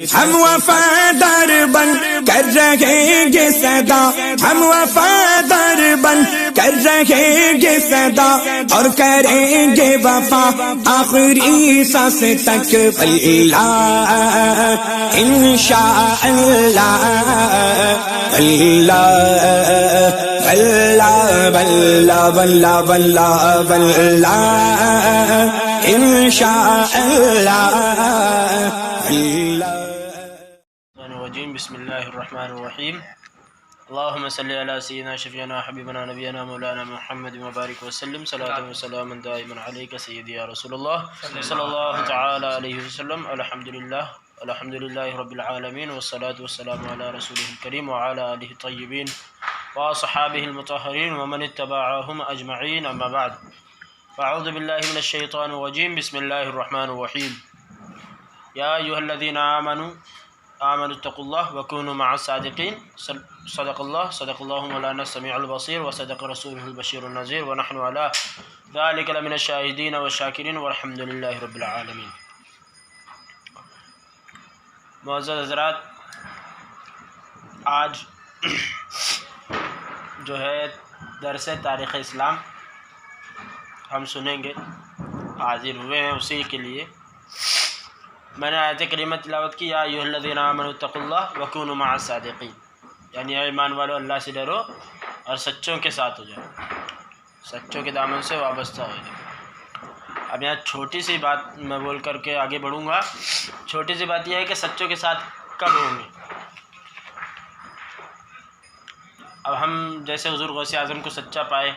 हम वफादार बन कर रहेंगे सदा, हम वफादार बन कर रहेंगे सदा और करेंगे वफा आखिरी सांस तक अल्लाह इंशाअल्लाह अल्लाह अल्लाह अल्लाह अल्लाह अल्लाह अल्लाह इंशाअल्लाह अल्लाह। बिस्मिल्लाहिर्रहमानिर्रहीम। अल्लाहुम्मा सल्लि अला सय्यिदिना शफीना हबीबना नबीना मौलाना मुहम्मद व बारिक वसल्लम सलातन व सलामन दाइमन अलैका सय्यदी या रसूलुल्लाह सल्लल्लाहु तआला अलैहि वसल्लम। अल्हम्दुलिल्लाहि रब्बिल आलमीन वस्सलातु वस्सलामु अला रसूलिहिल करीम व अला आलिहि तय्यिबीन व असहाबिहिल मुतहहरीन व मन इत्तबअहुम अजमईन, अम्मा बाद। अऊज़ु बिल्लाहि मिनश शैतानिर रजीम। बिस्मिल्लाहिर रहमानिर रहीम। या अय्युहल्लज़ीना आमनुत्तक़ुल्लाह वकूनु मअस्सादिक़ीन। सदक़ल्लाहु मौलाना समीउल बसीर व सदक़ रसूलुहुल बशीरुन नज़ीर व नहनु अला ज़ालिका लमिनश शाहिदीन व शाकिरीन वल्हम्दुलिल्लाहि रब्बिल आलमीन। मुअज़्ज़ज़ हज़रात, आज जो है दरस तारीख़ इस्लाम हम सुनेंगे, हाजिर हुए हैं उसी के लिए। मैंने आयत करीमा तिलावत की, या अय्युहल्लज़ीना आमनुत्तक़ुल्लाह वकूनु मअस्सादिक़ीन, यानी ऐ ईमान वालों अल्लाह से डरो और सच्चों के साथ हो जाओ, सच्चों के दामन से वाबस्ता हो जाओ। अब यहाँ छोटी सी बात मैं बोल करके आगे बढ़ूँगा। छोटी सी बात यह है कि सच्चों के साथ कब होंगे। अब हम जैसे हुज़ूर गौसे आज़म को सच्चा पाए,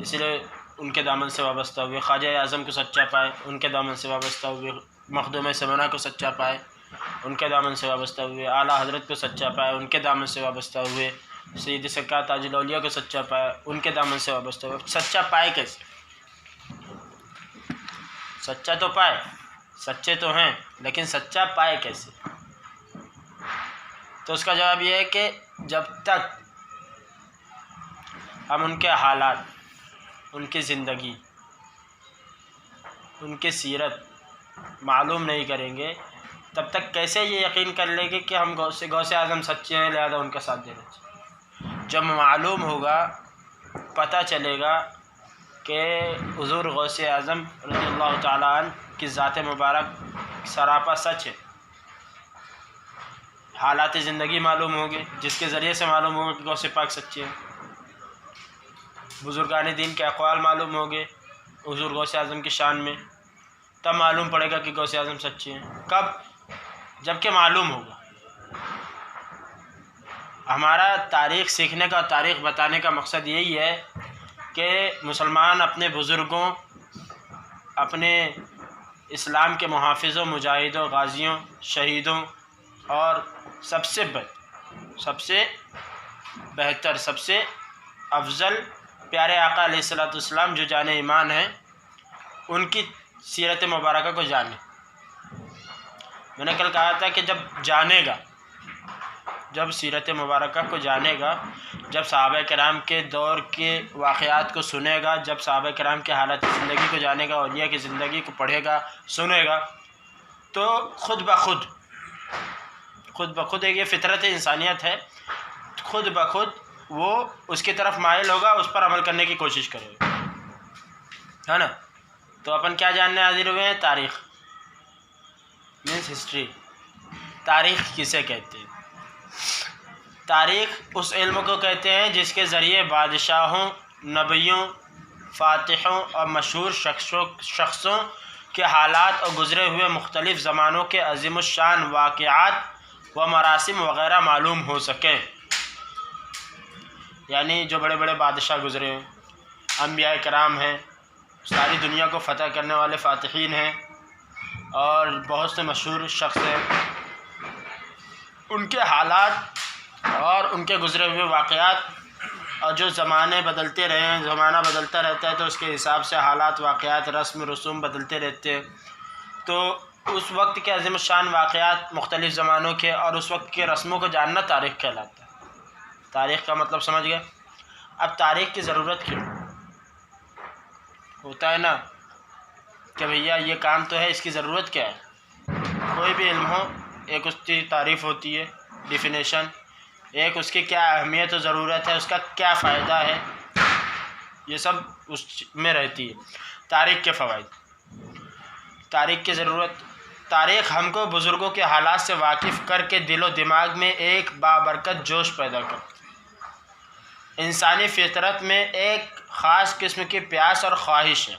इसलिए उनके दामन से वाबस्ता हुए। ख्वाजा आज़म को सच्चा पाए, उनके दामन से वाबस्ता हुए। मखदूम समना को सच्चा पाए, उनके दामन से वाबस्ता हुए। आला हज़रत को सच्चा पाए, उनके दामन से वाबस्ता हुए। सैयद सक्का ताजुल औलिया को सच्चा पाए, उनके दामन से वाबस्ता हुए। सच्चा पाए कैसे? सच्चा तो पाए, सच्चे तो हैं, लेकिन सच्चा पाए कैसे? तो उसका जवाब यह है कि जब तक हम उनके हालात, उनकी ज़िंदगी, उनकी सीरत मालूम नहीं करेंगे, तब तक कैसे ये यकीन कर लेंगे कि हम गौसे आज़म सच्चे हैं, लिहाजा उनका साथ देना चाहिए। जब मालूम होगा, पता चलेगा कि हुज़ूर गौसे आज़म रज़ियल्लाहु ताला अन्हु की ज़ात मुबारक सरापा सच है, हालात ज़िंदगी मालूम होंगे, जिसके ज़रिए से मालूम होगा कि गौसे पाक सच्चे हैं। बुज़ुर्गान दीन के अक़वाल मालूम होंगे हुज़ूर गौसे आज़म की शान में, तब मालूम पड़ेगा कि गौसे आज़म सच्चे हैं। कब? जबकि मालूम होगा। हमारा तारीख़ सीखने का, तारीख़ बताने का मकसद यही है कि मुसलमान अपने बुज़ुर्गों, अपने इस्लाम के मुहाफ़िज़ों, मुजाहिदों, गाज़ियों, शहीदों और सबसे बेहतर, सबसे अफजल प्यारे आका अलैहिस्सलाम जो जाने ईमान हैं, उनकी सीरत मुबारक को जाने। मैंने कल कहा था कि जब जानेगा, जब सीरत मुबारक को जानेगा, जब सहाबा किराम के दौर के वाक़यात को सुनेगा, जब सहाबा किराम के हालात ज़िंदगी को जानेगा, औलिया की ज़िंदगी को पढ़ेगा, सुनेगा, तो खुद ब खुद एक ये फ़ितरत इंसानियत है, खुद ब खुद वो उसकी तरफ माइल होगा, उस पर अमल करने की कोशिश करेगा, है ना। तो अपन क्या जानने हाजिर हुए हैं? तारीख़ मीन्स हिस्ट्री। तारीख़ किसे कहते हैं? तारीख़ उस इल्म को कहते हैं जिसके ज़रिए बादशाहों, नबियों, फ़ातिहों और मशहूर शख्सों के हालात और गुज़रे हुए मुख्तलिफ़ ज़मानों के अज़ीमुश्शान वाक़यात व मरासिम वग़ैरह मालूम हो सकें। यानी जो बड़े बड़े बादशाह गुज़रे हैं, अंबिया कराम हैं, सारी दुनिया को फ़तह करने वाले फ़ातिहीन हैं, और बहुत से मशहूर शख्स हैं, उनके हालात और उनके गुज़रे हुए वाक़यात, और जो ज़माने बदलते रहे हैं, ज़माना बदलता रहता है तो उसके हिसाब से हालात, वाक़यात, रस्म रसूम बदलते रहते हैं। तो उस वक्त के अज़ीमुश्शान वाक़यात, मुख्तलिफ़ ज़मानों के और उस वक्त के रस्मों को जानना तारीख़ कहलाता है। तारीख़ का मतलब समझ गए? अब तारीख़ की ज़रूरत क्यों होता है ना कि भैया ये काम तो है, इसकी ज़रूरत क्या है? कोई भी इल्म हो, एक उसकी तारीफ़ होती है, डिफिनेशन, एक उसकी क्या अहमियत और ज़रूरत है, उसका क्या फ़ायदा है, ये सब उस में रहती है। तारीख़ के फ़वाइद, तारीख़ की ज़रूरत। तारीख़ हमको बुज़ुर्गों के हालात से वाकिफ़ करके दिलो दिमाग में एक बाबरकत जोश पैदा करती। इंसानी फ़ितरत में एक ख़ास किस्म की प्यास और ख्वाहिश है,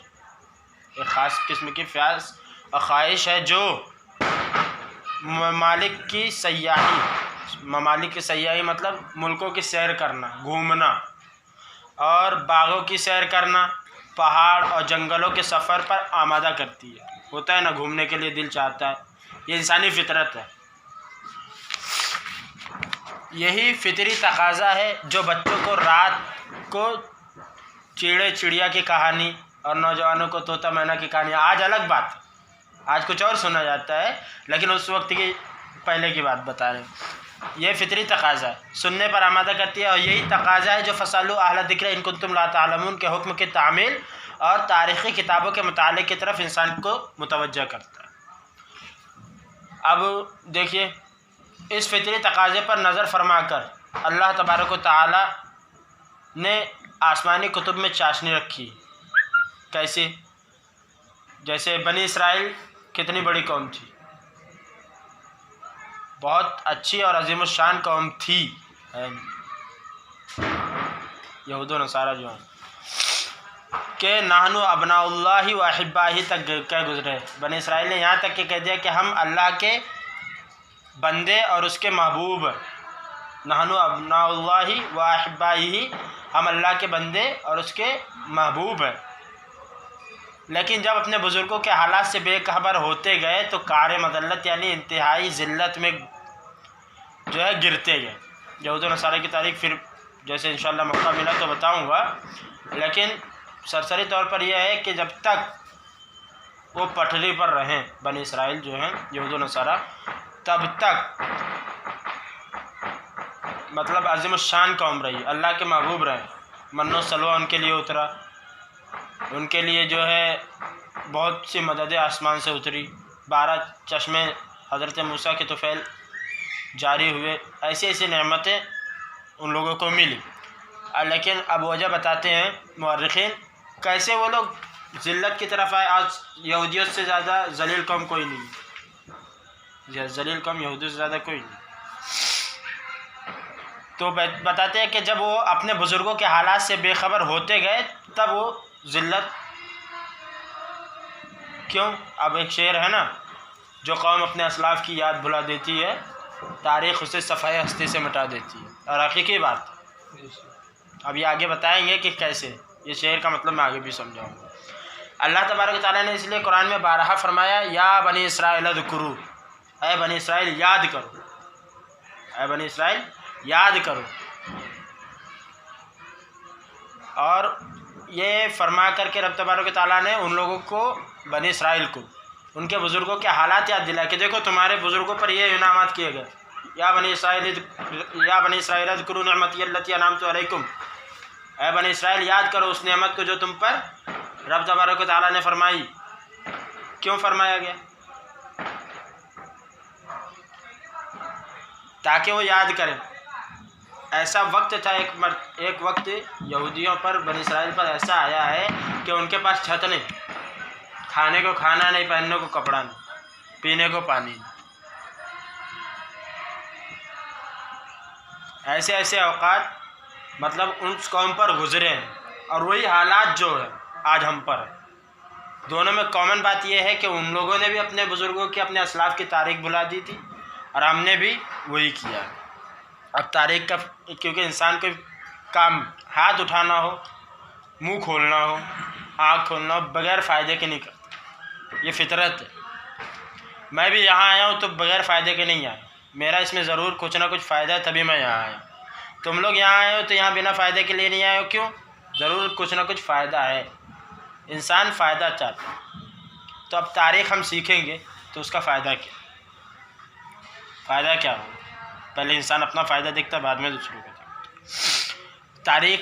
एक ख़ास किस्म की प्यास और ख्वाहिश है जो ममालिक की सयाही मतलब मुल्कों की सैर करना, घूमना और बागों की सैर करना, पहाड़ और जंगलों के सफ़र पर आमादा करती है। होता है ना, घूमने के लिए दिल चाहता है, ये इंसानी फितरत है। यही फितरी तकाज़ा है जो बच्चों को रात को चिड़े चिड़िया की कहानी और नौजवानों को तोता मैना की कहानी, आज अलग बात, आज कुछ और सुना जाता है, लेकिन उस वक्त की पहले की बात बता रहे हैं। यह फितरी तकाज़ा है, सुनने पर आमादा करती है। और यही तकाज़ा है जो फसालू अहल ज़िक्र इन कुंतुम ला तालमून के हुक्म की तामील और तारीख़ी किताबों के मुताले की तरफ इंसान को मुतवज्जह करता है। अब देखिए, इस फितरी तकाज़े पर नज़र फरमा कर अल्लाह तबारक व तआला ने आसमानी कुतुब में चाशनी रखी। कैसे? जैसे बनी इसराइल कितनी बड़ी कौम थी, बहुत अच्छी और अज़ीमुश्शान कौम थी, यहूद व नसारा जो हैं कि नाहनु अबनाउल्लाहि व अहिब्बाही तक कह गुजरे। बनी इसराइल ने यहाँ तक के कह दिया कि हम अल्लाह के बंदे और उसके महबूब, नाहनु अबनाउल्लाहि व अहिब्बाही, हम अल्लाह के बंदे और उसके महबूब हैं। लेकिन जब अपने बुज़ुर्गों के हालात से बेखबर होते गए तो कार मदल्लत यानी इंतहाई ज़िल्लत में जो है गिरते गए। यहूद व नसारा की तारीख़ फिर जैसे इंशाअल्लाह मौका मिला तो बताऊंगा, लेकिन सरसरी तौर पर यह है कि जब तक वो पटरी पर रहें बनी इसराइल जो हैं यहूद व नसारा, तब तक मतलब अज़ीमुश्शान कौम रही, अल्लाह के महबूब रहे। मन्नो सलवा उनके लिए उतरा, उनके लिए जो है बहुत सी मदद आसमान से उतरी, 12 चश्मे हज़रत मूसा के तुफ़ैल जारी हुए, ऐसी ऐसी नेमतें उन लोगों को मिली। लेकिन अब वजह बताते हैं मुअर्रिख़ीन कैसे वो लोग ज़िल्लत की तरफ आए। आज यहूदियों से ज़्यादा ज़लील कौम कोई नहीं, ज़लील कौम यहूदियों से ज़्यादा कोई नहीं। तो बताते हैं कि जब वो अपने बुज़ुर्गों के हालात से बेखबर होते गए तब वो ज़िल्लत क्यों। अब एक शेर है ना, जो कौम अपने असलाफ़ की याद भुला देती है, तारीख़ उसे सफ़ाए हस्ती से मिटा देती है। और हकीकी बात, अब ये आगे बताएंगे कि कैसे, ये शेर का मतलब मैं आगे भी समझाऊंगा। अल्लाह तबारक व तआला ने इसलिए कुरान में बारहा फरमाया, या बनी इसराइल अज़्कुरू, ऐ बनी इसराइल याद करो, ऐ बनी इसराइल याद करो। और ये फरमा करके रब तबारक व तआला ने उन लोगों को, बनी इसराइल को, उनके बुज़ुर्गों के हालात याद दिलाए कि देखो तुम्हारे बुज़ुर्गों पर ये इनामात किए गए। या बनी इसराइल अज़्कुरू निअमती अल्लती अनअमतु अलैकुम, ऐ बनी इसराइल याद करो उस नेमत को जो तुम पर रब तबारक व तआला ने फरमाई। क्यों फरमाया गया? ताकि वो याद करें। ऐसा वक्त था, एक वक्त यहूदियों पर, बनी इसराइल पर ऐसा आया है कि उनके पास छत नहीं, खाने को खाना नहीं, पहनने को कपड़ा नहीं, पीने को पानी नहीं। ऐसे ऐसे औकात मतलब उस कौम पर गुजरे हैं, और वही हालात जो है आज हम पर है। दोनों में कॉमन बात यह है कि उन लोगों ने भी अपने बुज़ुर्गों की, अपने असलाफ़ की तारीख़ भुला दी थी, और हमने भी वही किया। अब तारीख़ का, क्योंकि इंसान को काम हाथ उठाना हो, मुंह खोलना हो, आँख खोलना हो, बग़ैर फ़ायदे के नहीं करता, ये फितरत है। मैं भी यहाँ आया हूँ तो बग़ैर फ़ायदे के नहीं आया, मेरा इसमें ज़रूर कुछ ना कुछ फ़ायदा है, तभी मैं यहाँ आया। तुम लोग यहाँ आए हो तो यहाँ बिना फ़ायदे के लिए नहीं आए हो, क्यों? ज़रूर कुछ ना कुछ फ़ायदा है, इंसान फ़ायदा चाहता है। तो अब तारीख़ हम सीखेंगे तो उसका फ़ायदा क्या, फ़ायदा क्या हो? पहले इंसान अपना फ़ायदा देखता, बाद में दूसरों को देखता। तारीख़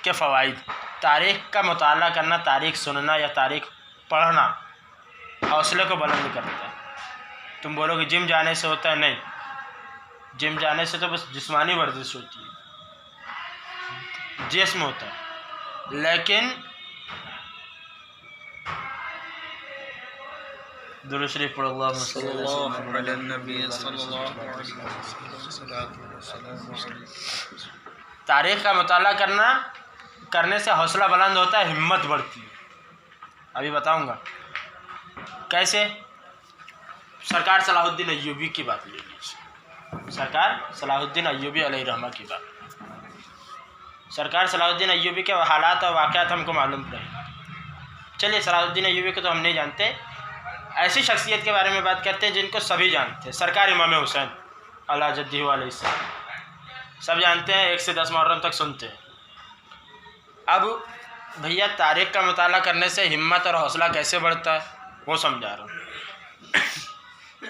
के फ़वाइद, तारीख़ का मुताला करना, तारीख़ सुनना या तारीख़ पढ़ना हौसले को बुलंद करता है। तुम बोलोगे जिम जाने से होता है, नहीं, जिम जाने से तो बस जिस्मानी वर्जिश होती है, जिस्म होता है, लेकिन दुरूद शरीफ पढ़ो। तारीख़ का मुताला करने से हौसला बुलंद होता है, हिम्मत बढ़ती है। अभी बताऊंगा कैसे। सरकार सलाहुद्दीन अय्यूबी की बात ले लीजिए, सरकार सलाहुद्दीन अय्यूबी अलैहिर्रहमा की बात। सरकार सलाहुद्दीन अय्यूबी के हालात और वाक़यात हमको मालूम नहीं। चलिए, सलाहुद्दीन अय्यूबी को तो हम नहीं जानते, ऐसी शख्सियत के बारे में बात करते हैं जिनको सभी जानते हैं। सरकार इमाम हुसैन अला जद्दी अलैहिस्सलाम, सब जानते हैं, 1 से 10 मुहर्रम तक सुनते हैं। अब भैया तारीख़ का मुताला करने से हिम्मत और हौसला कैसे बढ़ता है वो समझा रहा हूँ।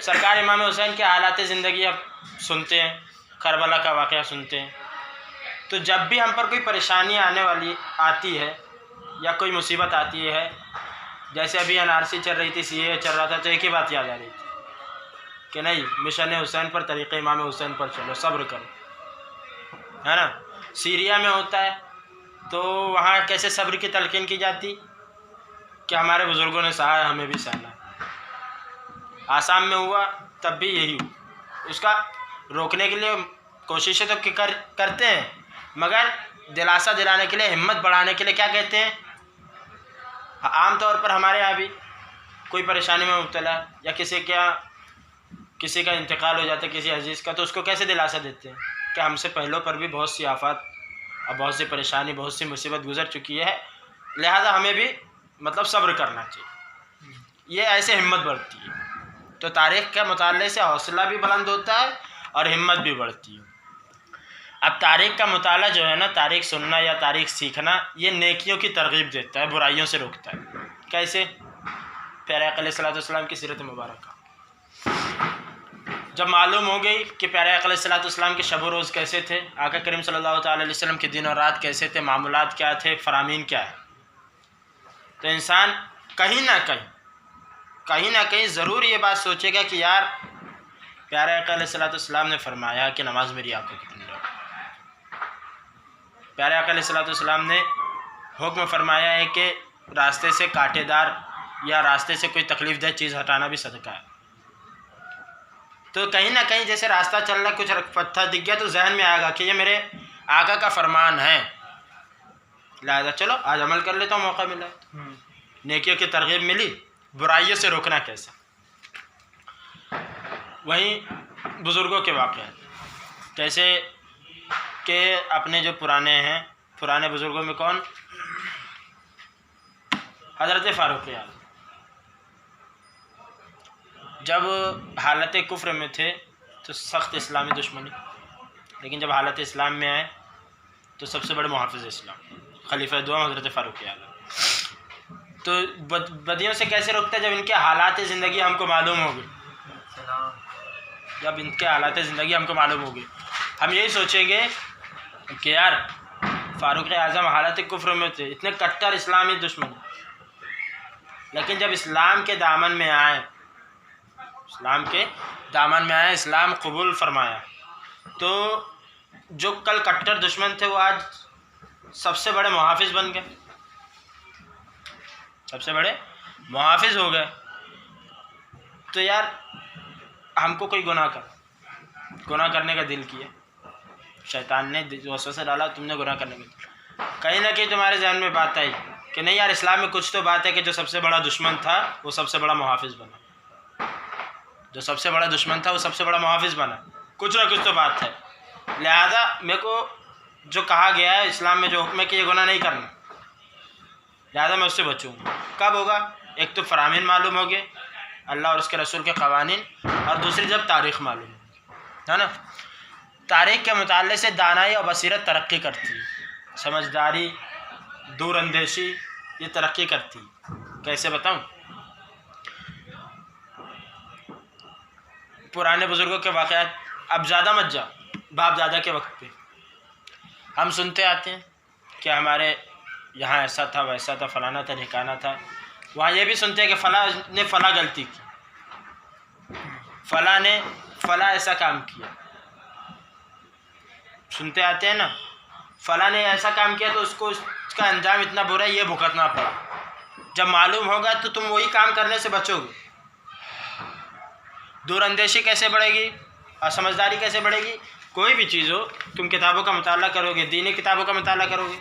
सरकार इमाम हुसैन के हालात ज़िंदगी अब सुनते हैं, करबला का वाक़या सुनते हैं, तो जब भी हम पर कोई परेशानी आती है या कोई मुसीबत आती है, जैसे अभी NRC चल रही थी, CAA चल रहा था, तो एक ही बात याद आ रही थी कि नहीं, मिशन हुसैन पर, तरीक़े इमाम हुसैन पर चलो, सब्र करो, है ना। सीरिया में होता है तो वहाँ कैसे सब्र की तलकीन की जाती कि हमारे बुज़ुर्गों ने सहा है, हमें भी सहना। आसाम में हुआ तब भी यही हुआ। उसका रोकने के लिए कोशिशें तो करते हैं, मगर दिलासा दिलाने के लिए, हिम्मत बढ़ाने के लिए क्या कहते हैं। आम तौर पर हमारे यहाँ भी कोई परेशानी में मुब्तला या किसी का इंतकाल हो जाता है, किसी अजीज़ का, तो उसको कैसे दिलासा देते हैं कि हमसे पहलों पर भी बहुत सी आफत और बहुत सी परेशानी, बहुत सी मुसीबत गुजर चुकी है, लिहाजा हमें भी मतलब सब्र करना चाहिए। ये ऐसे हिम्मत बढ़ती है। तो तारीख़ के मुताले से हौसला भी बुलंद होता है और हिम्मत भी बढ़ती है। अब तारीख़ का मुताला जो है ना, तारीख़ सुनना या तारीख़ सीखना, ये नेकियों की तरगीब देता है, बुराइयों से रोकता है। कैसे? प्यारे आका अलैहिस्सलाम की सीरत मुबारक जब मालूम हो गई कि प्यारे आका अलैहिस्सलाम के शब रोज़ कैसे थे, आका करीम सल्लल्लाहु अलैहि वसल्लम के दिन और रात कैसे थे, मामूलात क्या थे, फ़रामीन क्या है, तो इंसान कहीं ना कहीं ज़रूर ये बात सोचेगा कि यार प्यारे आका अलैहिस्सलाम ने फरमाया कि नमाज मेरी आंखों की ठंडक। प्यारे आका अलैहिस्सलाम ने हुक्म फरमाया है कि रास्ते से कांटेदार या रास्ते से कोई तकलीफ़देह चीज़ हटाना भी सदका है। तो कहीं ना कहीं जैसे रास्ता चल रहा, कुछ पत्थर दिख गया तो जहन में आएगा कि ये मेरे आका का फरमान है, लिहाजा चलो आज अमल कर लेता हूँ, मौका मिला है। नेकियों की तरगीब मिली, बुराइयों से रोकना कैसे। वहीं बुज़ुर्गों के वाक़े कैसे कि अपने जो पुराने बुज़ुर्गों में कौन, हज़रत फ़ारूक आज़म जब हालत कुफ्र में थे तो सख्त इस्लामी दुश्मनी, लेकिन जब हालत इस्लाम में आए तो सबसे बड़े मुहाफ़िज़ इस्लाम खलीफा दुआ हज़रत फ़ारूक आज़म। तो बदियों से कैसे रोकते हैं? जब इनके हालात ज़िंदगी हमको मालूम होगी, हम यही सोचेंगे कि यार फ़ारूक आज़म हालत कुफ्र में थे, इतने कट्टर इस्लामी दुश्मन, लेकिन जब इस्लाम के दामन में आए, इस्लाम कबूल फरमाया, तो जो कल कट्टर दुश्मन थे वो आज सबसे बड़े मुहाफ़िज़ बन गए, सबसे बड़े मुहाफ़िज़ हो गए। तो यार हमको कोई गुनाह करने का दिल किया, शैतान ने वसवसा डाला, तुमने गुनाह करने का, कहीं ना कहीं तुम्हारे जहन में बात आई कि नहीं यार, इस्लाम में कुछ तो बात है कि जो सबसे बड़ा दुश्मन था वो सबसे बड़ा मुहाफ़िज़ बना, कुछ ना कुछ तो बात है। लिहाजा मेरे को जो कहा गया है इस्लाम में, जो हुक्म है कि ये गुनाह नहीं करना, लिहाजा मैं उससे बचूँगा। कब होगा? एक तो फ़रामीन मालूम हो गए, अल्लाह और उसके रसूल के क़वानीन, और दूसरी जब तारीख़ मालूम है ना। तारीख़ के मुताले से दानाई और बसीरत तरक्की करती है, समझदारी, दूरअंदेशी, ये तरक्की करती है। कैसे बताऊँ? पुराने बुज़ुर्गों के वाक़यात, अब ज़्यादा मत जाओ, बाप दादा के वक्त पे हम सुनते आते हैं कि हमारे यहाँ ऐसा था, वैसा था, फ़लाना था, ढिकाना था। वहाँ ये भी सुनते हैं कि फ़लाँ ने फ़लाँ गलती की, फ़ला ने फ़ला ऐसा काम किया, सुनते आते हैं ना, फ़ला ने ऐसा काम किया तो उसको उसका अंजाम इतना बुरा ये भुगतना पड़ा। जब मालूम होगा तो तुम वही काम करने से बचोगे। दूरअंदेशी कैसे बढ़ेगी और समझदारी कैसे बढ़ेगी? कोई भी चीज़ हो, तुम किताबों का मुताला करोगे, दीनी किताबों का मुताला करोगे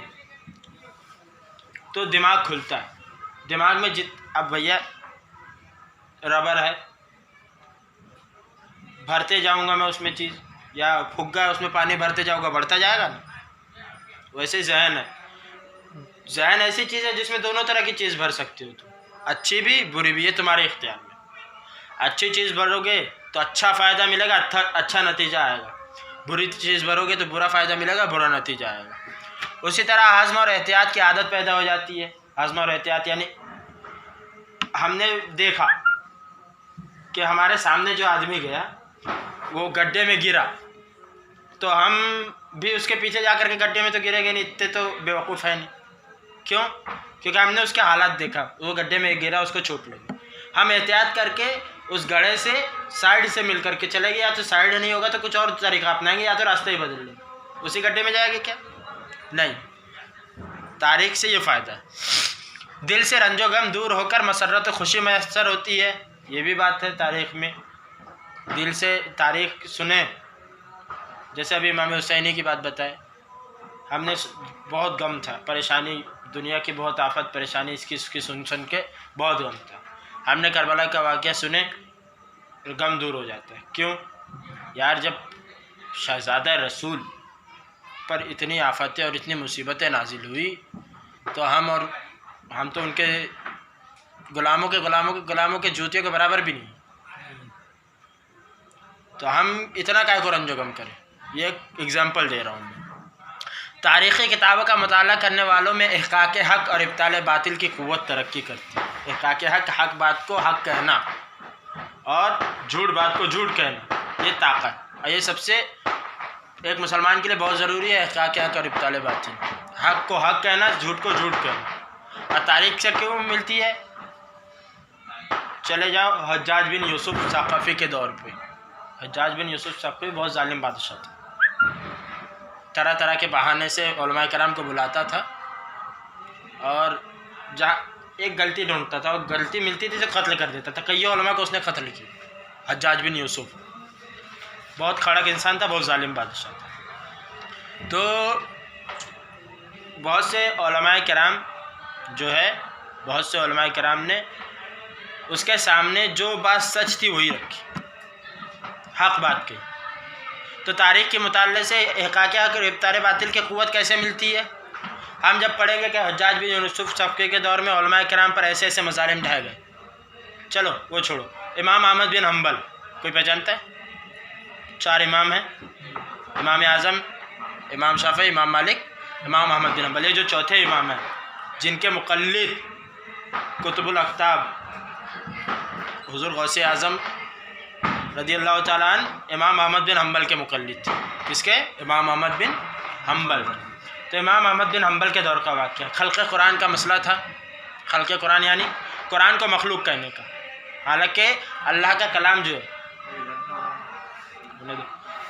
तो दिमाग खुलता है। दिमाग में अब भैया रबर है, भरते जाऊंगा मैं उसमें चीज़, या फुग्गा है उसमें पानी भरते जाऊंगा, बढ़ता जाएगा ना। वैसे जहन है, जहन ऐसी चीज़ है जिसमें दोनों तरह की चीज़ भर सकते हो तुम, अच्छी भी बुरी भी, ये तुम्हारे इख्तियार में। अच्छी चीज़ भरोगे तो अच्छा फ़ायदा मिलेगा, अच्छा नतीजा आएगा। बुरी चीज़ भरोगे तो बुरा फ़ायदा मिलेगा, बुरा नतीजा आएगा। उसी तरह हज़्म और एहतियात की आदत पैदा हो जाती है। हज़्म और एहतियात यानी हमने देखा कि हमारे सामने जो आदमी गया वो गड्ढे में गिरा, तो हम भी उसके पीछे जा कर के गड्ढे में तो गिरेंगे नहीं, इतने तो बेवकूफ़ है नहीं। क्यों? क्योंकि हमने उसके हालात देखा, वो गड्ढे में गिरा, उसको चोट लगी। हम एहतियात करके उस गड्ढे से साइड से मिल करके चलेंगे, या तो साइड नहीं होगा तो कुछ और तरीका अपनाएंगे, या तो रास्ता ही बदल लेंगे, उसी गड्ढे में जाएंगे क्या? नहीं। तारीख से ये फ़ायदा है, दिल से रंजो गम दूर होकर मसरत और खुशी मैसर होती है। ये भी बात है तारीख़ में। दिल से तारीख़ सुने, जैसे अभी इमाम हुसैनी की बात बताए, हमने बहुत गम था, परेशानी, दुनिया की बहुत आफत परेशानी इसकी सुन के बहुत गम था। हमने करबला का वाक़या सुने, गम दूर हो जाता है। क्यों? यार जब शहज़ादा रसूल पर इतनी आफतें और इतनी मुसीबतें नाजिल हुई तो हम तो उनके गुलामों के जूतियों के बराबर भी नहीं, तो हम इतना काय को रंजो गम करें। ये एक एग्ज़ाम्पल दे रहा हूँ मैं। तारीख़ी किताबों का मुताला करने वालों में इहक़ाक़ हक़ और इब्ताल बातिल की क़ुव्वत तरक्की करती है। इहक़ाक़ हक़, हक़ बात को हक़ कहना, और झूठ बात को झूठ कहना, ये ताकत। और ये सबसे एक मुसलमान के लिए बहुत ज़रूरी है, इहक़ाक़ हक़ और इब्ताल बातिल। हक़ को हक़ कहना, झूठ को झूठ कहना। और तारीख़ से क्यों मिलती है? चले जाओ हज्जाज बिन यूसुफ सक़फ़ी के दौर पे। हज्जाज बिन यूसुफ सक़फ़ी बहुत ज़ालिम बादशाह था, तरह तरह के बहाने से उलमाए कराम को बुलाता था, और जहाँ एक गलती ढूंढता था, और गलती मिलती थी तो कत्ल कर देता था। कई उलमा को उसने कत्ल किया। हज्जाज बिन यूसुफ बहुत खड़क इंसान था, बहुत ज़ालिम बादशाह था। तो बहुत से उलमाए कराम जो है, बहुत से उलमाए कराम ने उसके सामने जो बात सच थी वही रखी, हक़ बात कही। तो तारीख़ के मुताले से इहक़ाक़ हक़ और इब्ताल बातिल की क़ुव्वत कैसे मिलती है? हम जब पढ़ेंगे कि हज्जाज बिन यूसुफ सक़फ़ी के दौर में उलमाए किराम पर ऐसे ऐसे मज़ालिम ढाए गए। चलो वो छोड़ो, इमाम अहमद बिन हम्बल कोई पहचानता है? 4 इमाम हैं, इमाम आज़म, इमाम शाफ़ी, इमाम मालिक, इमाम अहमद बिन हम्बल। ये जो चौथे इमाम हैं जिनके मुक़ल्लिद कुतुबुल अक़ताब हुज़ूर गौसे आज़म रज़ियल्लाहु ताला अन्हु इमाम अहमद बिन हम्बल के मुक़ल्लिद थे। किसके? इमाम अहमद बिन हम्बल। तो इमाम अहमद बिन हम्बल के दौर का वाक़या, खल्क़ कुरान का मसला था। खल्क़ कुरान यानी कुरान को मखलूक कहने का। हालांकि अल्लाह का कलाम जो है,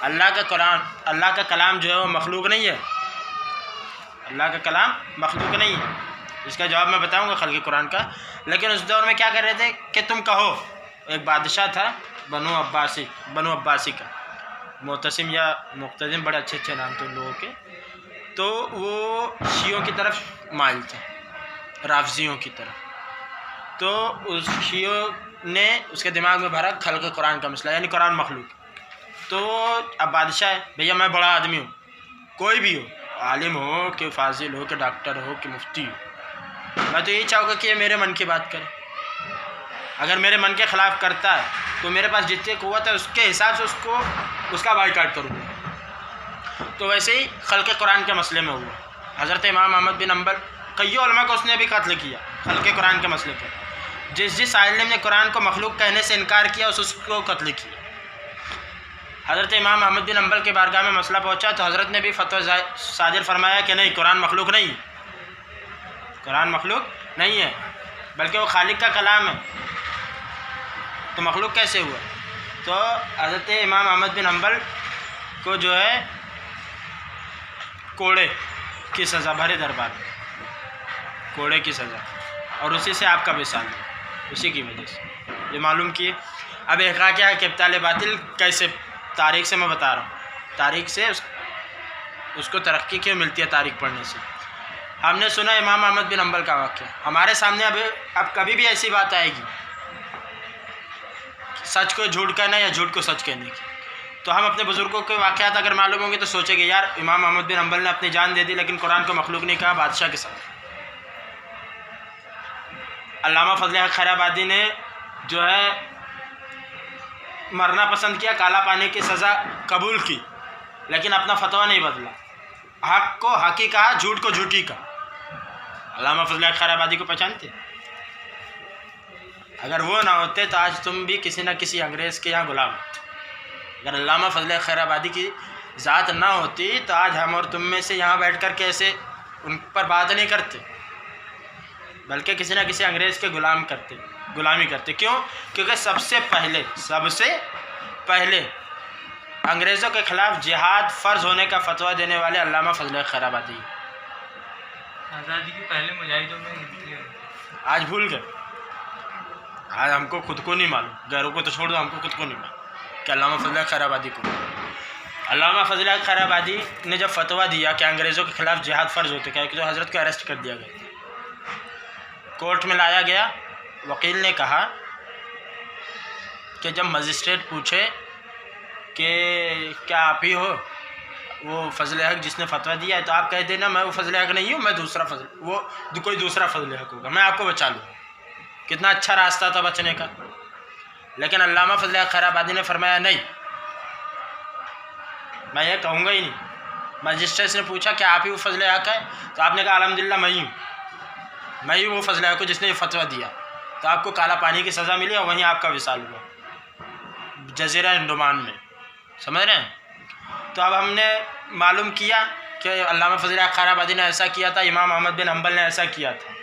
अल्लाह का कलाम जो है वो मखलूक नहीं है। अल्लाह का कलाम मखलूक नहीं है, इसका जवाब मैं बताऊंगा खल्क़ कुरान का। लेकिन उस दौर में क्या कर रहे थे कि तुम कहो, एक बादशाह था बनु अब्बासी का, मोतसिम या मुक़्तदिम, बड़े अच्छे अच्छे नाम थे उन लोगों के। तो वो शियों की तरफ माइल थे, राफ़ज़ियों की तरफ। तो उस शियों ने उसके दिमाग में भरा खल्क़ कुरान का मसला, यानी कुरान मखलूक। तो अब बादशाह है, भैया मैं बड़ा आदमी हूँ, कोई भी हो, आलिम हो कि फाजिल हो कि डॉक्टर हो कि मुफ्ती हो, मैं तो यही चाहूँगा कि ये मेरे मन की बात करे। अगर मेरे मन के ख़िलाफ़ करता है तो मेरे पास जितनी क़ुव्वत है उसके हिसाब से उसका बाइकाट करूँगा। तो वैसे ही खल्क़ कुरान के मसले में हुआ। हज़रत इमाम अहमद बिन हम्बल, कई उलमा को उसने भी कत्ल किया खल्क़ कुरान के मसले पर। जिस आलिम ने कुरान को मखलूक कहने से इनकार किया उसको कत्ल किया। हज़रत इमाम अहमद बिन हम्बल के बारगाह में मसला पहुँचा तो हज़रत ने भी फतवा सादिर फरमाया कि नहीं, कुरान मखलूक नहीं, कुरान मखलूक नहीं है, बल्कि वो खालिक का कलाम है। तो मखलूक कैसे हुआ? तो हज़रत इमाम अहमद बिन हम्बल को जो है कोड़े की सज़ा, भरे दरबार में कोड़े की सज़ा, और उसी से आपका विसाल है, उसी की वजह से ये मालूम किए। अब एक क्या है कि इब्ताल बातिल कैसे, तारीख से मैं बता रहा हूँ, तारीख से उसको तरक्की क्यों मिलती है तारीख पढ़ने से। हमने सुना इमाम अहमद बिन हम्बल का वाक़या, हमारे सामने अब कभी भी ऐसी बात आएगी सच को झूठ कहना या झूठ को सच कहने की, तो हम अपने बुज़ुर्गों के वाक़यात अगर मालूम होंगे तो सोचेंगे यार इमाम अहमद बिन हम्बल ने अपनी जान दे दी लेकिन कुरान को मखलूक नहीं कहा, बादशाह के साथ। अल्लामा फजल हक खैराबादी ने जो है मरना पसंद किया, काला पानी की सज़ा कबूल की, लेकिन अपना फतवा नहीं बदला, हक को हक ही कहा, झूठ को झूठी कहा। अल्लामा फजल हक खैराबादी को पहचानते? अगर वो ना होते तो आज तुम भी किसी न किसी अंग्रेज़ के यहाँ गुलाम होते। अगर अल्लामा फजल हक खैराबादी की ज़ात ना होती तो आज हम और तुम में से यहाँ बैठ कर के ऐसे उन पर बात नहीं करते, बल्कि किसी न किसी अंग्रेज़ के गुलामी करते। क्यों? क्योंकि सबसे पहले अंग्रेज़ों के ख़िलाफ़ जिहाद फ़र्ज़ होने का फतवा देने वाले अल्लामा फजल हक खैराबादी। आज़ादी के पहले मुजाहिदों में गिनती है। आज भूल गए, आज हमको खुद को नहीं मालूम, गैरों को तो छोड़ दो, हमको खुद को नहीं मालूम कि अल्लामा फजल हक खैराबादी को। अल्लामा फजल हक खैराबादी ने जब फतवा दिया कि अंग्रेज़ों के ख़िलाफ़ जिहाद फ़र्ज़ होते, क्या कि तो हज़रत को अरेस्ट कर दिया गया, कोर्ट में लाया गया। वकील ने कहा कि जब मजिस्ट्रेट पूछे कि क्या आप ही हो वो फजल हक जिसने फतवा दिया है, तो आप कह देना मैं वो फजल हक नहीं हूँ, मैं कोई दूसरा फजल हक होगा, मैं आपको बचा लूँगा। कितना अच्छा रास्ता था बचने का। लेकिन अल्लामा फजल हक खैराबादी ने फरमाया नहीं, मैं ये कहूँगा ही नहीं। मजिस्ट्रेट ने पूछा कि आप ही वो फजल हक है, तो आपने कहा अल्हम्दुलिल्लाह मैं ही वो फजल हक हूँ जिसने ये फतवा दिया। तो आपको काला पानी की सज़ा मिली और वहीं आपका विसाल हुआ जज़ीरा अंडमान में, समझ रहे हैं। तो अब हमने मालूम किया कि अल्लामा फजल हक खैराबादी ने ऐसा किया था, इमाम अहमद बिन हम्बल ने ऐसा किया था।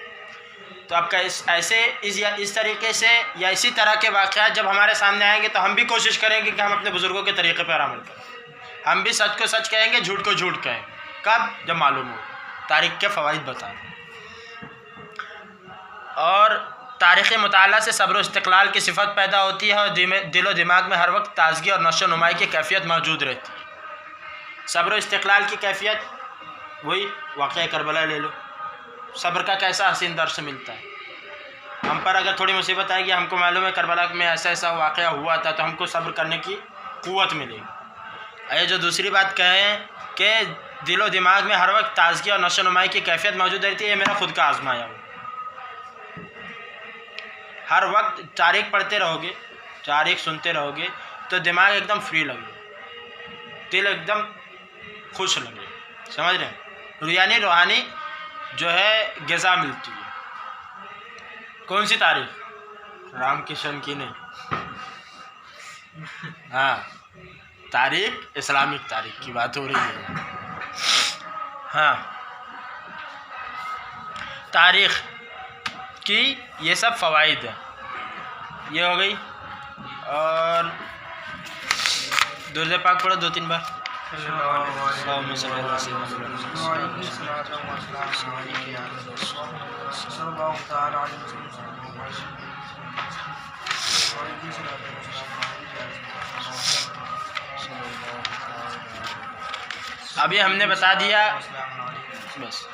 तो अब ऐसे इस तरीके से या इसी तरह के वाक़यात जब हमारे सामने आएंगे तो हम भी कोशिश करेंगे कि हम अपने बुज़ुर्गों के तरीक़े पर अमल करें। हम भी सच को सच कहेंगे, झूठ को झूठ कहेंगे। कब? जब मालूम हो, तारीख़ के फ़वाइद बताएं। और तारीख़ मुताला से सब्र इस्तिक़लाल की सिफ़त पैदा होती है और दिलो दिमाग में हर वक्त ताज़गी और नशो नुमाई की कैफ़ियत मौजूद रहती है। सब्र इस्तिक़लाल की कैफ़ियत, वही वाक़या करबला ले लो, सब्र का कैसा हसीन दर्स मिलता है। हम पर अगर थोड़ी मुसीबत आएगी, हमको मालूम है करबला में ऐसा वाक़या हुआ था, तो हमको सब्र करने की क़ुव्वत मिलेगी। ये जो दूसरी बात कहें कि दिलो दिमाग में हर वक्त ताज़गी और नशो नुमाई की कैफ़ियत मौजूद रहती है, ये मेरा खुद का आज़माया हुआ। हर वक्त तारीख़ पढ़ते रहोगे, तारीख़ सुनते रहोगे तो दिमाग एकदम फ्री लगे, दिल एकदम खुश लगे, समझ रहे हैं। यानी रूहानी जो है ग़िज़ा मिलती है। कौन सी तारीख़? राम किशन की नहीं, हाँ, तारीख़ इस्लामिक तारीख़ की बात हो रही है। हाँ, तारीख़ की ये सब फ़वाइद है। ये हो गई। और दुरूद पाक पढ़ो 2-3 बार। अभी हमने बता दिया, बस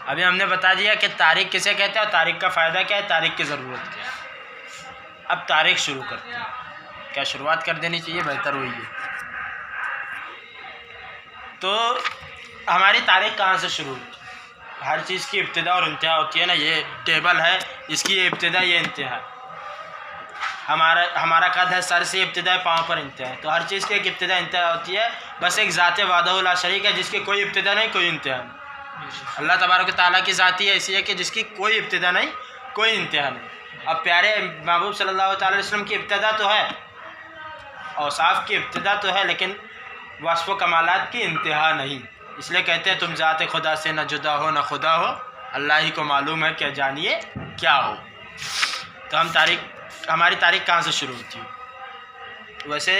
अभी हमने बता दिया कि तारीख़ किसे कहते हैं और तारीख़ का फ़ायदा क्या है, तारीख़ की ज़रूरत क्या है। अब तारीख़ शुरू करते हैं। क्या शुरुआत कर देनी चाहिए? बेहतर हुई है। तो हमारी तारीख़ कहाँ से शुरू होती है? हर चीज़ की इब्तिदा और इंतहा होती है ना। ये टेबल है, इसकी ये इब्तिदा, ये इंतहा। हमारा कद है, सर से इब्तिदा है, पाँव पर इंतहा है। तो हर चीज़ की एक इब्तिदा इंतहा होती है। बस एक ज़ात वाहदहू ला शरीक है, जिसकी कोई इब्तिदा नहीं, कोई इंतहा नहीं। अल्लाह तबारक तआला की ज़ाती ऐसी है कि जिसकी कोई इब्तिदा नहीं, कोई इंतहा नहीं। अब प्यारे महबूब सल्लल्लाहु अलैहि वसल्लम की इब्तिदा तो है, औसाफ की इब्तिदा तो है, लेकिन वस्फ़ व कमालात की इंतहा नहीं। इसलिए कहते हैं तुम ज़ात खुदा से न जुदा हो न खुदा हो, अल्लाह ही को मालूम है क्या जानिए क्या हो। तो हमारी तारीख़ कहाँ से शुरू होती है? वैसे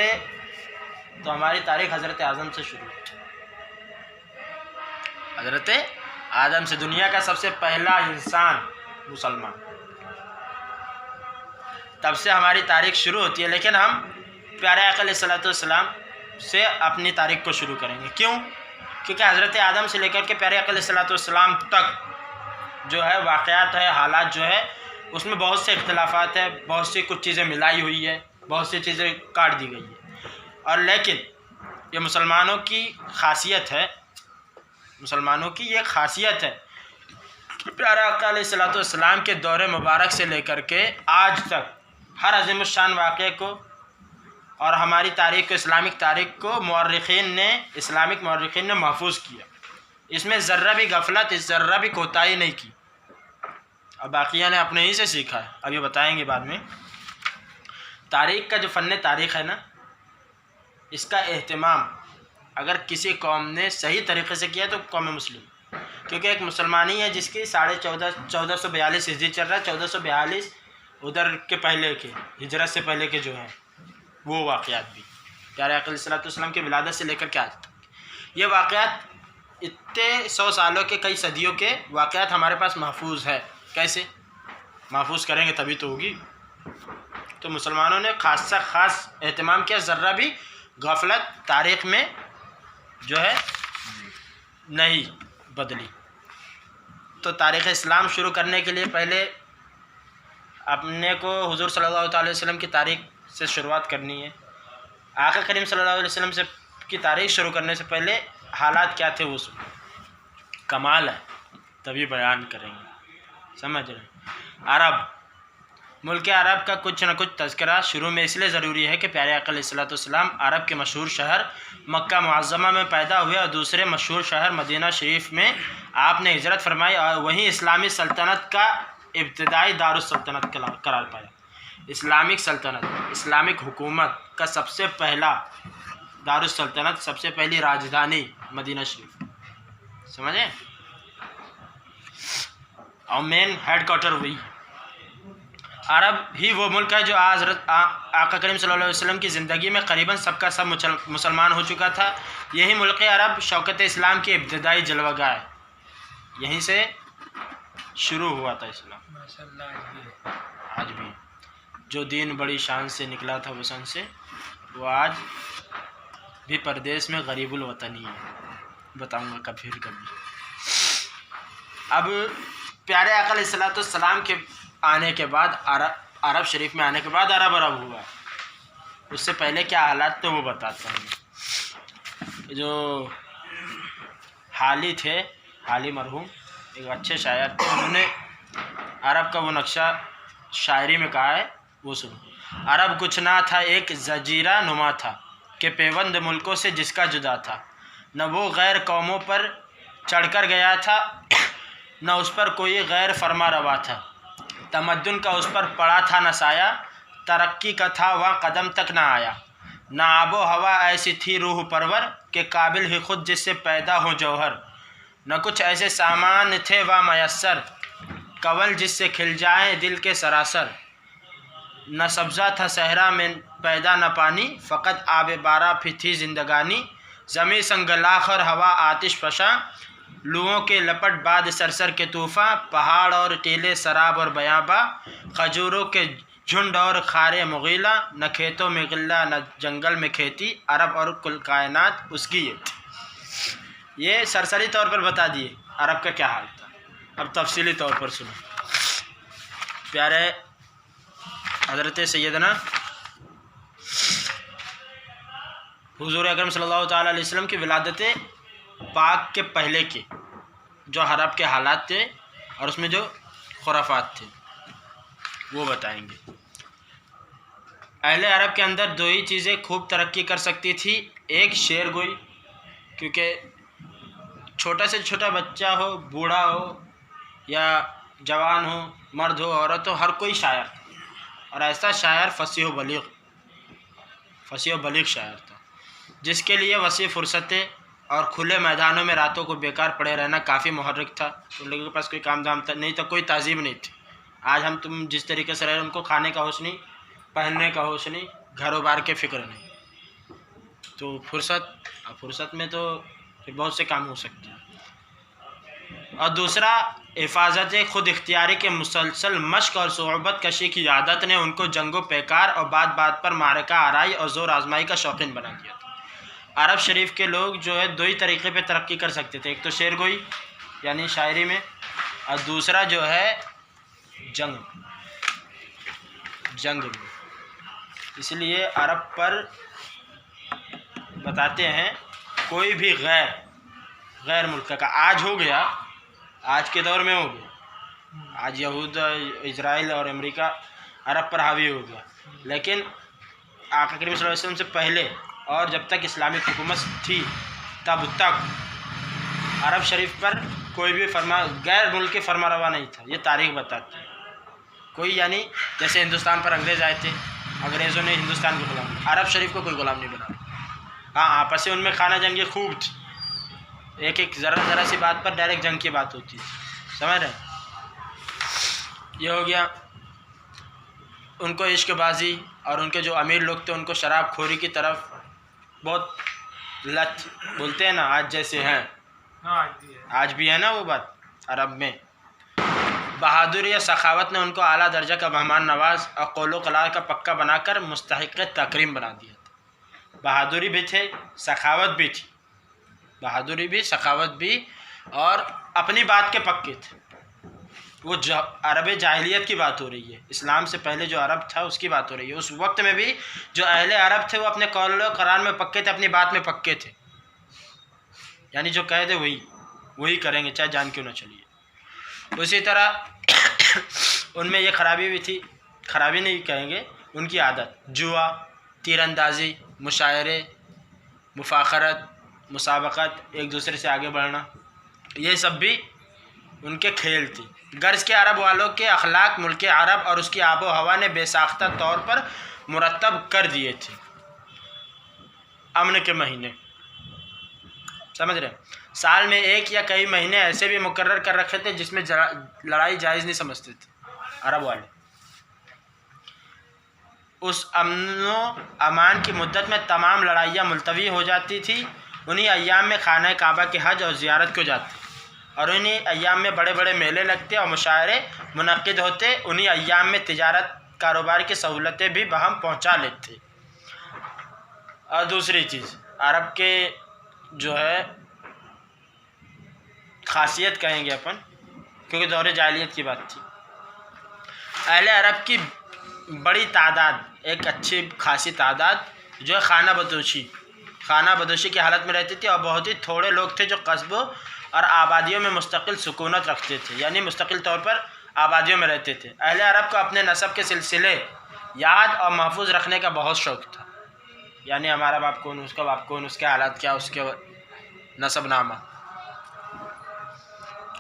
तो हमारी तारीख हज़रत आदम से शुरू हुई। हज़रत आदम से, दुनिया का सबसे पहला इंसान मुसलमान, तब से हमारी तारीख शुरू होती है। लेकिन हम प्यारे आका अलैहिस्सलाम से अपनी तारीख को शुरू करेंगे। क्यों? क्योंकि हज़रत आदम से लेकर के प्यारे आका अलैहिस्सलाम तक जो है वाक़यात है, हालात जो है, उसमें बहुत से इख्तिलाफ़ात है, बहुत सी कुछ चीज़ें मिलाई हुई है, बहुत सी चीज़ें काट दी गई है। और लेकिन ये मुसलमानों की खासियत है, मुसलमानों की ये खासियत है कि प्यारे आका अलैहिस्सलाम के दौरे मुबारक से लेकर के आज तक हर अज़ीमुश्शान वाक़े को और हमारी तारीख़ को, इस्लामिक तारीख़ को इस्लामिक मौर्रिख़ीन ने महफूज किया। इसमें ज़र्रा भी गफलत, ज़र्रा भी कोताही नहीं की। अब बाकिया ने अपने ही से सीखा है, अब ये बताएंगे बाद में। तारीख़ का जो फ़न तारीख़ है ना, इसका एहतमाम अगर किसी कौम ने सही तरीक़े से किया तो कौम मुस्लिम, क्योंकि एक मुसलमानी है जिसकी 1442 हिजरी चल रहा है, 1442 उधर के पहले के, हिजरत से पहले के जो हैं वो वाक़यात भी प्यारे आका अलैहिस्सलाम की विलादत से लेकर के आज तक, ये वाक़यात इतने 100 सालों के, कई सदियों के वाक़यात हमारे पास महफूज है। कैसे महफूज करेंगे तभी तो होगी। तो मुसलमानों ने ख़ास एहतमाम किया, ज़र्रा भी गफलत तारीख़ में जो है नहीं बदली। तो तारीख़ इस्लाम शुरू करने के लिए पहले अपने को हुज़ूर सल्लल्लाहु अलैहि वसल्लम की तारीख़ से शुरुआत करनी है। आका करीम सल्लल्लाहु अलैहि वसल्लम से की तारीख़ शुरू करने से पहले हालात क्या थे वो कमाल है, तभी बयान करेंगे। समझ रहे? अरब, मुल्क अरब का कुछ न कुछ तज़किरा शुरू में इसलिए ज़रूरी है कि प्यारे आका अलैहिस्सलाम अरब के मशहूर शहर मक्का मुअज़्ज़मा में पैदा हुए और दूसरे मशहूर शहर मदीना शरीफ में आपने हिजरत फरमाई और वहीं इस्लामी सल्तनत का इब्तिदाई दारुस्सल्तनत करार पाया। इस्लामिक सल्तनत, इस्लामिक हुकूमत का सबसे पहला दारुस्सल्तनत, सबसे पहली राजधानी मदीना शरीफ, समझे? और मेन हेड क्वार्टर वही। अरब ही वो मुल्क है जो आज आका करीम सल्लल्लाहु अलैहि वसल्लम की ज़िंदगी में करीबन सबका सब मुसलमान हो चुका था। यही मुल्क अरब शौकत इस्लाम की इब्तिदाई जलवागाह है, यहीं से शुरू हुआ था इस्लाम। आज भी जो दीन बड़ी शान से निकला था वसन से, वो आज भी परदेश में गरीबुल वतनी है। बताऊंगा कभी। अब प्यारे आका अलैहिस्सलाम के आने के बाद अरब शरीफ में आने के बाद अरब हुआ। उससे पहले क्या हालात थे वो बताता हूँ। जो हाली थे, हाली मरहूम एक अच्छे शायर थे, उन्होंने अरब का वो नक्शा शायरी में कहा है, वो सुनो। अरब कुछ ना था एक जजीरा नुमा था कि पेवंद मुल्कों से जिसका जुदा था, न वो गैर कौमों पर चढ़कर गया था न उस पर कोई गैर फरमा रवा था, तमद्दुन का उस पर पड़ा था न साया, तरक्की का था वह कदम तक न आया, न आबो हवा ऐसी थी रूह परवर के काबिल ही खुद जिससे पैदा हो जौहर, न कुछ ऐसे सामान थे वह मयस्सर कवल जिससे खिल जाए दिल के सरासर, न सब्ज़ा था सहरा में पैदा न पानी, फ़कत आब बारा भी थी जिंदगानी, ज़मी संगलाख और हवा आतिश फशा, लुओं के लपट बाद सरसर के तूफ़ा, पहाड़ और टीले शराब और बयाबा, खजूरों के झुंड और खारे मुगीला, न खेतों में गिल्ला न जंगल में खेती, अरब और कुल कायनात उसकी ये सरसरी तौर पर बता दिए अरब का क्या हाल था। अब तफसीली तौर पर सुनो। प्यारे हज़रत सैयदना हुज़ूर अकरम सल्लल्लाहु ताला अलैहि वसल्लम की विलादत पाक के पहले के जो अरब के हालात थे और उसमें जो खुराफात थे वो बताएंगे। अहले अरब के अंदर दो ही चीज़ें खूब तरक्की कर सकती थी, एक शेर गोई, क्योंकि छोटा से छोटा बच्चा हो, बूढ़ा हो या जवान हो, मर्द हो, औरत हो, हर कोई शायर था, और ऐसा शायर फसीह बलीग शायर था जिसके लिए वसी फुर्सतें और खुले मैदानों में रातों को बेकार पड़े रहना काफ़ी मुहर्रिक था। उन लोगों के पास कोई काम धाम था नहीं, तो कोई तहजीब नहीं थी। आज हम तुम जिस तरीके से रहे, उनको खाने का होश नहीं, पहनने का होश नहीं, घरों बार के फिक्र नहीं। तो फुर्सत में तो फिर बहुत से काम हो सकते हैं। और दूसरा, हिफाजत खुद इख्तियारी के मुसलसल मश्क और सोहबत कशी की आदत ने उनको जंगो पैकार और बात बात पर मारका आराई और ज़ोर आजमाई का शौकीन बना दिया था। अरब शरीफ के लोग जो है दो ही तरीक़े पे तरक्की कर सकते थे, एक तो शेर गोई यानी शायरी में, और दूसरा जो है जंग में। इसलिए अरब पर बताते हैं कोई भी गैर मुल्क का आज हो गया, आज के दौर में हो गया, आज यहूद इजराइल और अमेरिका अरब पर हावी हो गया, लेकिन आका करीम सल्लल्लाहु अलैहि वसल्लम से पहले और जब तक इस्लामिक हुकूमत थी तब तक अरब शरीफ पर कोई भी गैर मुल्क के फरमारवा नहीं था। ये तारीख बताती है। कोई यानी जैसे हिंदुस्तान पर अंग्रेज़ आए थे, अंग्रेज़ों ने हिंदुस्तान को गुलाम, अरब शरीफ को कोई गुलाम नहीं बना। हाँ, आपस में उनमें खाना जंगी खूब थी, एक ज़रा सी बात पर डायरेक्ट जंग की बात होती थी, समझ रहे? ये हो गया। उनको इश्कबाजी और उनके जो अमीर लोग थे उनको शराब खोरी की तरफ बहुत लत, बोलते हैं ना आज जैसे हैं, आज भी है ना वो बात अरब में। बहादुरी या सखावत ने उनको आला दर्जा का मेहमान नवाज और कौलो कलार का पक्का बनाकर मुस्तहिक़ तकरीम बना दिया था। बहादुरी भी थे, सखावत भी थी, बहादुरी भी सखावत भी, और अपनी बात के पक्के थे। वो अरब जाहिलियत की बात हो रही है, इस्लाम से पहले जो अरब था उसकी बात हो रही है। उस वक्त में भी जो अहले अरब थे वो अपने कौलो करार में पक्के थे, अपनी बात में पक्के थे, यानी जो कहे थे वही करेंगे चाहे जान क्यों ना चलिए। उसी तरह उनमें ये खराबी भी थी, खराबी नहीं कहेंगे, उनकी आदत जुआ, तीरंदाजी, मुशायरे, मुफाखरत, मुसाबकत, एक दूसरे से आगे बढ़ना, ये सब भी उनके खेल थी। गर्ज के अरब वालों के अखलाक मुल्क अरब और उसकी आबो हवा ने बेसाख्ता तौर पर मुरतब कर दिए थे। अमन के महीने, समझ रहे, साल में एक या कई महीने ऐसे भी मुकर्रर कर रखे थे जिसमें लड़ाई जायज़ नहीं समझते थे अरब वाले। उस अमनो अमान की मुद्दत में तमाम लड़ाइयाँ मुलतवी हो जाती थी। उन्हीं अय्याम में खाना काबा के हज और ज़ियारत को जाते, और उन्हीं अय्याम में बड़े बड़े मेले लगते और मुशायरे मुनक्किद होते। उन्हीं अय्याम में तिजारत कारोबार की सहूलतें भी बहम पहुँचा लेते। और दूसरी चीज़, अरब के जो है खासियत कहेंगे अपन, क्योंकि दौरे जाहिलियत की बात थी, अहले अरब की बड़ी तादाद, एक अच्छी खासी तादाद जो है खाना बदोशी की हालत में रहती थी, और बहुत ही थोड़े लोग थे जो कस्बों और आबादियों में मुस्तकिल सुकूनत रखते थे, यानी मुस्तकिल तौर पर आबादियों में रहते थे। अहले अरब को अपने नस्ब के सिलसिले याद और महफूज रखने का बहुत शौक़ था, यानी हमारा बाप कौन, उसका बाप कौन, उसके हालात क्या, उसके नसबनामा,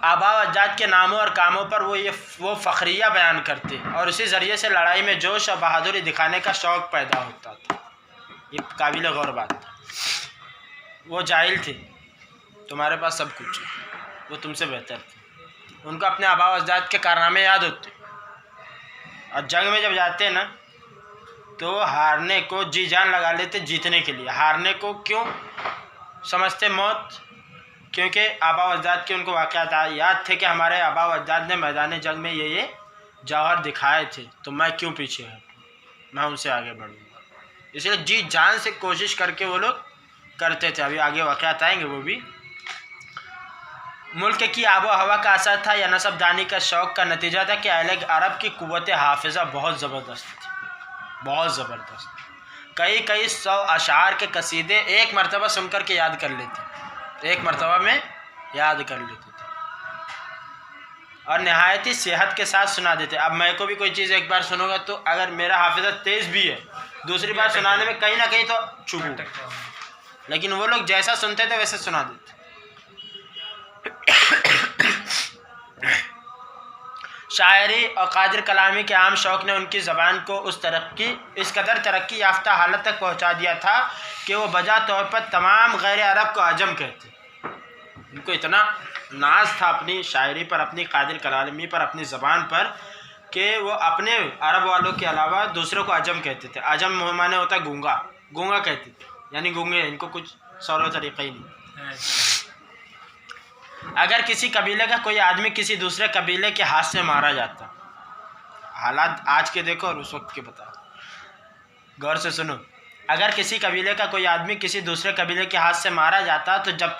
आबा व अजदाद के नामों और कामों पर वो फ़ख्रिया बयान करते, और उसी ज़रिए से लड़ाई में जोश और बहादुरी दिखाने का शौक़ पैदा होता था। ये काबिल गौर बात था। वो जाहिल थे, तुम्हारे पास सब कुछ है, वो तुमसे बेहतर थे। उनको अपने आबा व अजदाद के कारनामे याद होते, और जंग में जब जाते ना तो हारने को जी जान लगा लेते जीतने के लिए। हारने को क्यों समझते मौत, क्योंकि आबा व अजदाद के उनको वाक़यात याद थे कि हमारे आबा व अजदाद ने मैदान जंग में ये जौहर दिखाए थे, तो मैं क्यों पीछे हटूँ, मैं उनसे आगे बढ़ूँगा। इसलिए जी जान से कोशिश करके वो लोग करते थे। अभी आगे वाक़यात आएंगे वो भी। मुल्क की आबो हवा का असर था या नसबदानी का शौक़ का नतीजा था कि अहले अरब की क़ुव्वत हाफ़िज़ा बहुत ज़बरदस्त थी, बहुत ज़बरदस्त। कई सौ अशार के कसीदे एक मरतबा सुनकर के याद कर लेते, एक मरतबा में याद कर लेते थे, और नहायत ही सेहत के साथ सुना देते। अब मैं को भी कोई चीज़ एक बार सुनूंगा तो अगर मेरा हाफिज़ा तेज़ भी है, दूसरी बार सुनाने में कहीं ना कहीं तो चूकूँ, लेकिन वो लोग जैसा सुनते थे वैसे सुना देते। शायरी और कादिर कलामी के आम शौक़ ने उनकी ज़बान को इस कदर तरक्की याफ्ता हालत तक पहुँचा दिया था कि वो बजा तौर पर तमाम गैर अरब को अजम कहते। उनको इतना नाज था अपनी शायरी पर, अपनी कादिर कलामी पर, अपनी ज़बान पर, कि वो अपने अरब वालों के अलावा दूसरों को अजम कहते थे। अजम माने होता है गूंगा, गूंगा कहते थे, यानी गूंगे, इनको कुछ सौर तरीक़ा ही नहीं। अगर किसी कबीले का कोई आदमी किसी दूसरे कबीले के हाथ से मारा जाता, हालात आज के देखो और उस वक्त के बताओ, गौर से सुनो। अगर किसी कबीले का कोई आदमी किसी दूसरे कबीले के हाथ से मारा जाता तो जब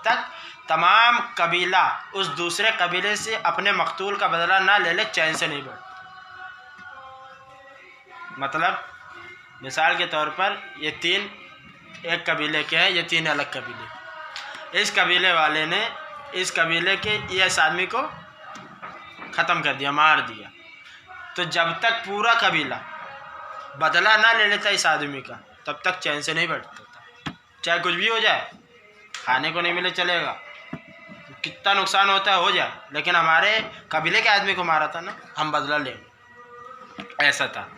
तक तमाम कबीला उस दूसरे कबीले से अपने मकतूल का बदला ना ले ले, चैन से नहीं बैठ। मतलब मिसाल के तौर पर ये 3 एक कबीले के हैं, ये 3 अलग कबीले। इस कबीले वाले ने इस कबीले के इस आदमी को ख़त्म कर दिया, मार दिया, तो जब तक पूरा कबीला बदला ना ले लेता इस आदमी का, तब तक चैन से नहीं बैठता था। चाहे कुछ भी हो जाए, खाने को नहीं मिले चलेगा, कितना नुकसान होता है हो जाए, लेकिन हमारे कबीले के आदमी को मारा था ना, हम बदला लेंगे। ऐसा था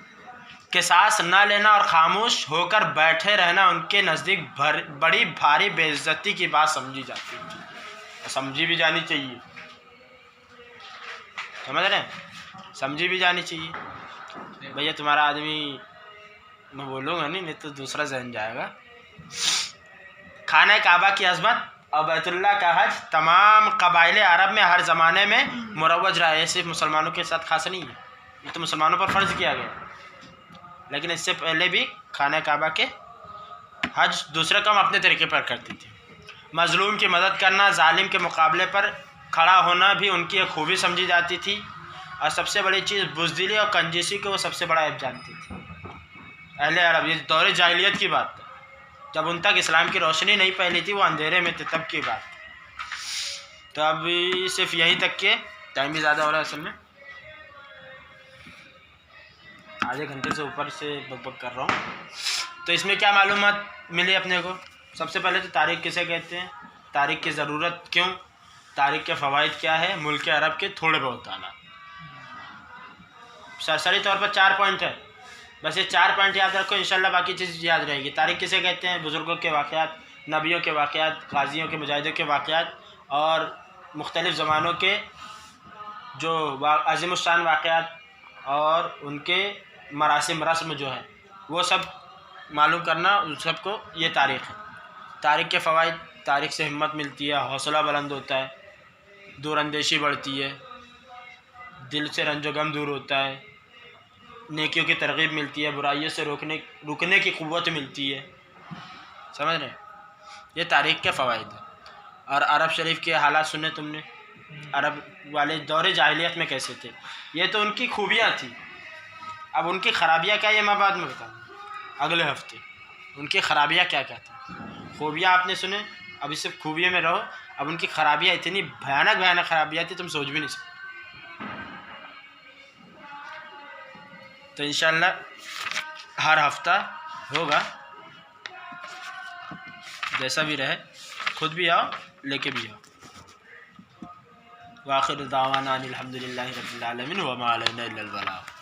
कि सांस ना लेना और खामोश होकर बैठे रहना उनके नज़दीक बड़ी भारी बेइज्जती की बात समझी जाती थी। समझी भी जानी चाहिए, समझ रहे हैं, समझी भी जानी चाहिए। भैया तुम्हारा आदमी, मैं बोलूँगा नहीं तो दूसरा जहन जाएगा। खाना काबा की अज़मत और बैतुल्लाह का हज तमाम कबाइले अरब में हर ज़माने में मुरव्वज रहा है। सिर्फ मुसलमानों के साथ खास नहीं है, ये तो मुसलमानों पर फ़र्ज़ किया गया, लेकिन इससे पहले भी खाना काबा के हज दूसरे काम अपने तरीके पर करती थी। मज़लूम की मदद करना, जालिम के मुकाबले पर खड़ा होना भी उनकी एक खूबी समझी जाती थी। और सबसे बड़ी चीज़ बुज़दिली और कंजूसी को वो सबसे बड़ा ऐब जानती थी अहले अरब। ये दौरे जाहिलियत की बात है, जब उन तक इस्लाम की रोशनी नहीं फैली थी, वो अंधेरे में थे, तब की बात। तो अभी सिर्फ यहीं तक के, टाइम भी ज़्यादा हो रहा है असल में, आधे घंटे से ऊपर से बकबक कर रहा हूँ। तो इसमें क्या मालूमात मिली अपने को? सबसे पहले तो तारीख़ किसे कहते हैं, तारीख़ की ज़रूरत क्यों, तारीख़ के फ़वाइद क्या है, मुल्क अरब के थोड़े बहुत हालात। सरसरी तौर पर 4 पॉइंट है, बस ये 4 पॉइंट याद रखो, इंशाल्लाह बाकी चीज़ याद रहेगी। तारीख़ किसे कहते हैं? बुज़ुर्गों के वाक़यात, नबियों के वाक़यात, गाज़ियों के, मुजाहिदों के वाक़यात और मुख्तलिफ़ ज़मानों के जो अज़ीमुश्शान वाक़यात और उनके मरासिम रस्म जो है वो सब मालूम करना, उन सबको ये तारीख़ है। तारीख़ के फ़वाइद, तारीख़ से हिम्मत मिलती है, हौसला बुलंद होता है, दूरअंदेशी बढ़ती है, दिल से रंजो गम दूर होता है, नेकियों की तरगीब मिलती है, बुराइयों से रुकने की क़ुव्वत मिलती है। समझ रहे हैं? ये तारीख़ के फ़वाइद है। और अरब शरीफ के हालात सुने तुमने, अरब वाले दौरे जाहिलियत में कैसे थे, ये तो उनकी खूबियाँ थी। अब उनकी ख़राबियाँ क्या, ये मैं बाद में बताऊँगा अगले हफ्ते। उनकी ख़राबियाँ क्या क्या थी, खूबियाँ आपने सुने, अभी सिर्फ खूबियों में रहो। अब उनकी ख़राबियाँ इतनी भयानक भयानक ख़राबियाँ थी, तुम सोच भी नहीं सकते। तो इंशाअल्लाह हर हफ्ता होगा, जैसा भी रहे, खुद भी आओ, लेके भी आओ। वाखिर दावाना अनिल हम्दुलिल्लाहि रब्बिल आलमीन व मा अलैना इल्लल बलाग।